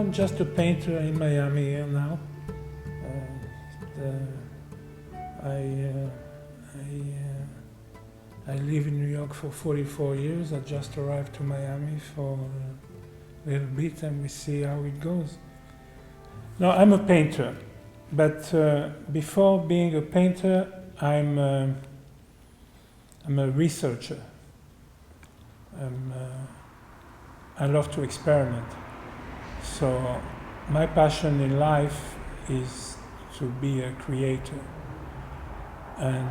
I'm just a painter in Miami here now. I live in New York for 44 years. I just arrived to Miami for a little bit, and we see how it goes. No, I'm a painter, but before being a painter, I'm a researcher. I love to experiment. So my passion in life is to be a creator. And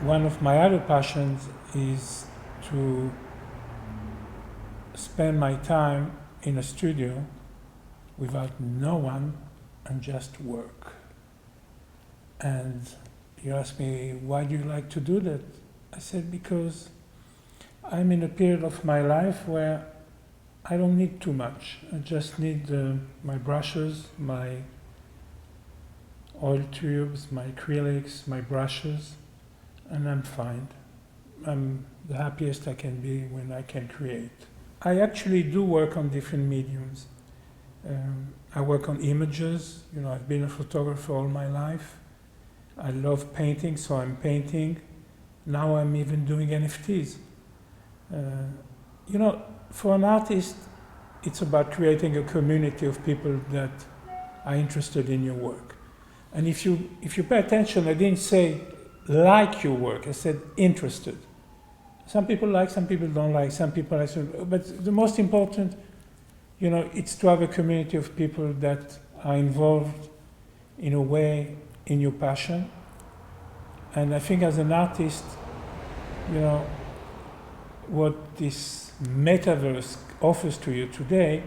one of my other passions is to spend my time in a studio without no one and just work. And you ask me, why do you like to do that? I said, because I'm in a period of my life where I don't need too much. I just need my brushes, my oil tubes, my acrylics, my brushes, and I'm fine. I'm the happiest I can be when I can create. I actually do work on different mediums. I work on images. I've been a photographer all my life. I love painting, so I'm painting. Now I'm even doing NFTs. For an artist, it's about creating a community of people that are interested in your work. And if you pay attention, I didn't say like your work, I said interested. Some people like, some people don't like, some people like, but the most important, it's to have a community of people that are involved in a way in your passion. And I think as an artist, what this metaverse offers to you today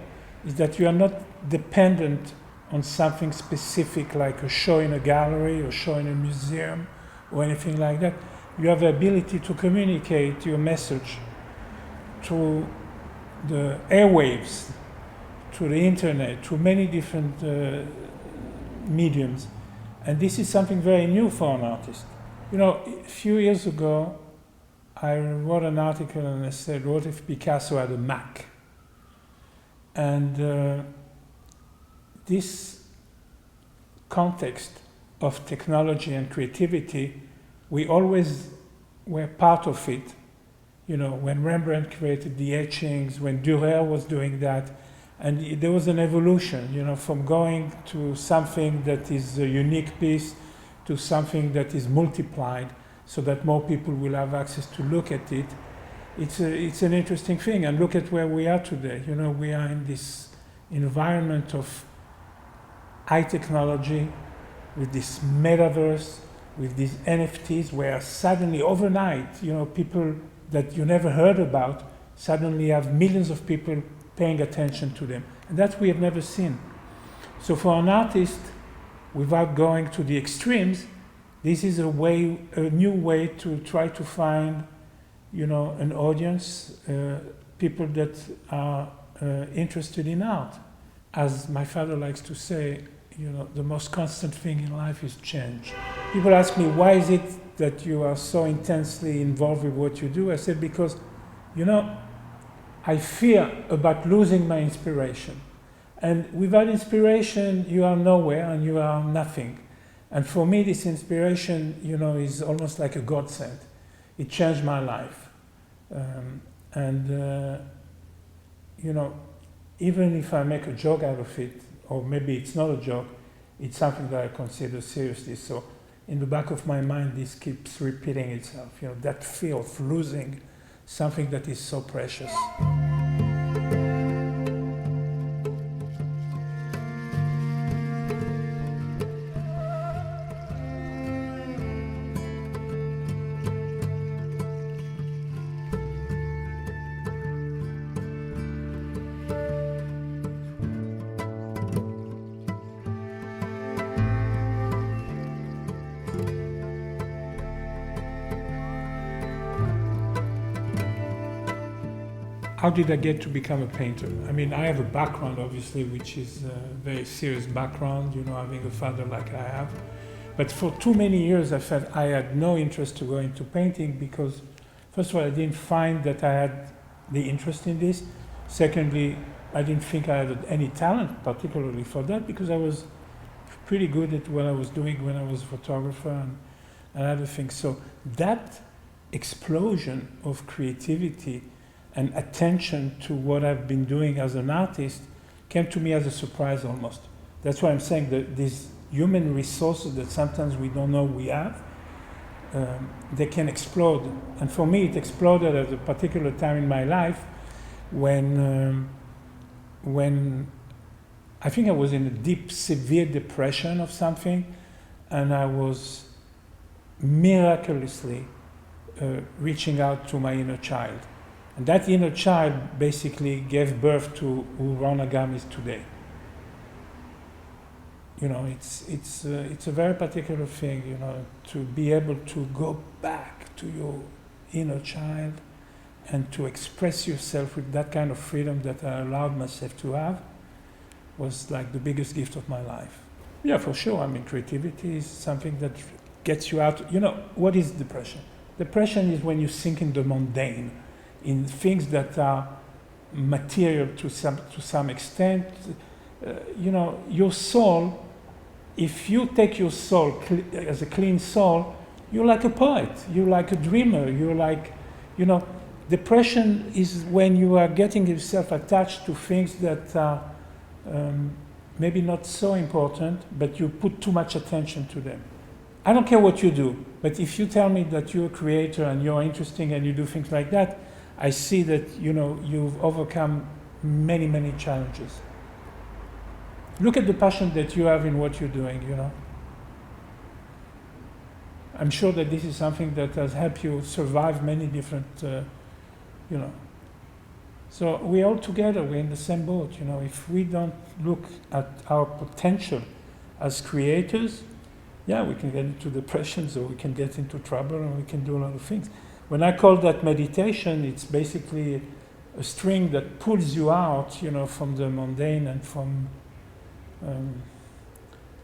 is that you are not dependent on something specific like a show in a gallery or show in a museum or anything like that. You have the ability to communicate your message through the airwaves, through the internet, through many different mediums. And this is something very new for an artist. A few years ago, I wrote an article and I said, what if Picasso had a Mac? And this context of technology and creativity, we always were part of it. When Rembrandt created the etchings, when Dürer was doing that, and there was an evolution, from going to something that is a unique piece to something that is multiplied, so that more people will have access to look at it. It's an interesting thing, and look at where we are today. We are in this environment of high technology, with this metaverse, with these NFTs, where suddenly overnight, people that you never heard about suddenly have millions of people paying attention to them, and that we have never seen. So for an artist, without going to the extremes, this is a new way to try to find, an audience, people that are interested in art. As my father likes to say, the most constant thing in life is change. People ask me, why is it that you are so intensely involved with what you do? I said, because, I fear about losing my inspiration. And without inspiration, you are nowhere and you are nothing. And for me, this inspiration, is almost like a godsend. It changed my life. Even if I make a joke out of it, or maybe it's not a joke, it's something that I consider seriously. So in the back of my mind, this keeps repeating itself, that fear of losing something that is so precious. how did I get to become a painter? I mean, I have a background, obviously, which is a very serious background, you know, having a father like I have. But for too many years, I felt I had no interest to go into painting because, first of all, I didn't find that I had the interest in this. Secondly, I didn't think I had any talent particularly for that because I was pretty good at what I was doing when I was a photographer and other things. So that explosion of creativity and attention to what I've been doing as an artist came to me as a surprise almost. That's why I'm saying that these human resources that sometimes we don't know we have, they can explode. And for me, it exploded at a particular time in my life when I think I was in a deep, severe depression of something, and I was miraculously reaching out to my inner child. And that inner child basically gave birth to who Ron Agam is today. You know, it's a very particular thing, you know, to be able to go back to your inner child and to express yourself with that kind of freedom that I allowed myself to have was like the biggest gift of my life. Yeah, for sure. I mean, creativity is something that gets you out. You know, what is depression? Depression is when you sink in the mundane, in things that are material to some extent. You know, your soul, if you take your soul as a clean soul, you're like a poet, you're like a dreamer, you're like, you know, depression is when you are getting yourself attached to things that are maybe not so important, but you put too much attention to them. I don't care what you do, but if you tell me that you're a creator and you're interesting and you do things like that, I see that, you know, you've overcome many, many challenges. Look at the passion that you have in what you're doing, you know. I'm sure that this is something that has helped you survive many different, you know. So we're all together, we're in the same boat, you know. If we don't look at our potential as creators, yeah, we can get into depressions or we can get into trouble and we can do a lot of things. When I call that meditation, it's basically a string that pulls you out, you know, from the mundane and from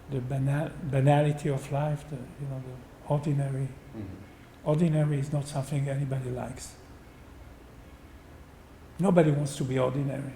the banality of life, you know, the ordinary. Mm-hmm. Ordinary is not something anybody likes. Nobody wants to be ordinary.